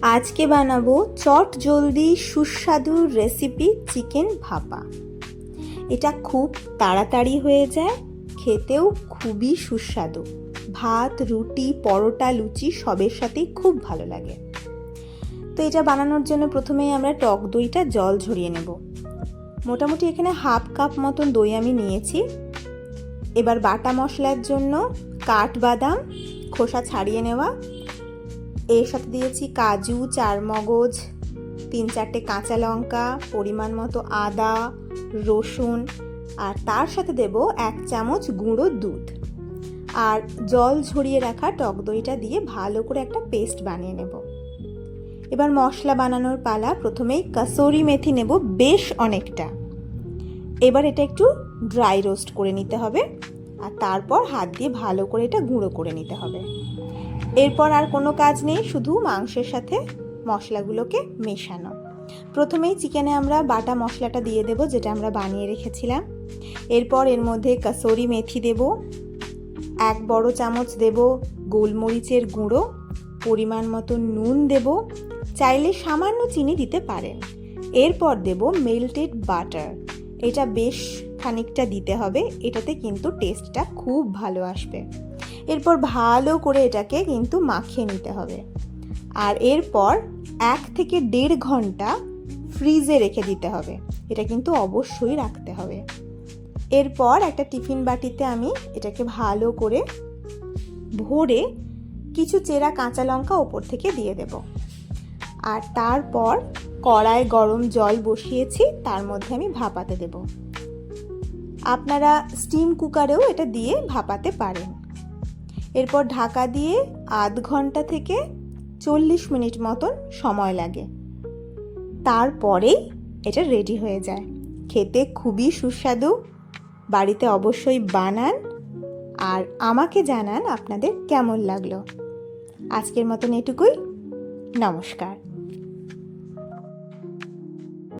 আজকে বানাবো চট জলদি সুস্বাদু রেসিপি চিকেন ভাপা। এটা খুব তাড়াতাড়ি হয়ে যায়, খেতেও খুবই সুস্বাদু। ভাত, রুটি, পরোটা, লুচি সবের সাথেই খুব ভালো লাগে। তো এটা বানানোর জন্য প্রথমেই আমরা টক দইটা জল ঝরিয়ে নেব। মোটামুটি এখানে হাফ কাপ মতন দই আমি নিয়েছি। এবার বাটা মশলার জন্য কাঠবাদাম খোসা ছাড়িয়ে নেওয়া, এর সাথে দিয়েছি কাজু, চারমগজ, 3-4টে কাঁচা লঙ্কা, পরিমাণ মতো আদা, রসুন, আর তার সাথে দেব 1 চামচ গুঁড়ো দুধ। আর জল ঝরিয়ে রাখা টক দইটা দিয়ে ভালো করে একটা পেস্ট বানিয়ে নেব। এবার মশলা বানানোর পালা। প্রথমেই কাসুরি মেথি নেব বেশ অনেকটা। এবার এটা একটু ড্রাই রোস্ট করে নিতে হবে, আর তারপর হাত দিয়ে ভালো করে এটা গুঁড়ো করে নিতে হবে। এরপর আর কোনো কাজ নেই, শুধু মাংসের সাথে মশলাগুলোকে মেশানো। প্রথমেই চিকেনে আমরা বাটা মশলাটা দিয়ে দেব, যেটা আমরা বানিয়ে রেখেছিলাম। এরপর এর মধ্যে কাসুরি মেথি দেব, 1 বড় চামচ দেব গোলমরিচের গুঁড়ো, পরিমাণ মতো নুন দেব, চাইলে সামান্য চিনি দিতে পারেন। এরপর দেব মেল্টেড বাটার, এটা বেশ খানিকটা দিতে হবে, এটাতে কিন্তু টেস্টটা খুব ভালো আসবে। এরপর ভালো করে এটাকে কিন্তু মাখিয়ে নিতে হবে। আর এরপর 1 থেকে 1.5 ঘন্টা ফ্রিজে রেখে দিতে হবে, এটা কিন্তু অবশ্যই রাখতে হবে। এরপর একটা টিফিন বাটিতে আমি এটাকে ভালো করে ভরে কিছু চেরা কাঁচা লঙ্কা ওপর থেকে দিয়ে দেব। আর তারপর কড়ায় গরম জল বসিয়েছি, তার মধ্যে আমি ভাপাতে দেব। আপনারা স্টিম কুকারেও এটা দিয়ে ভাপাতে পারেন। এরপর ঢাকা দিয়ে 1/2 ঘন্টা থেকে 40 মিনিট মতন সময় লাগে, তারপরেই এটা রেডি হয়ে যায়। খেতে খুবই সুস্বাদু, বাড়িতে অবশ্যই বানান আর আমাকে জানান আপনাদের কেমন লাগলো। আজকের মতন এটুকুই, নমস্কার।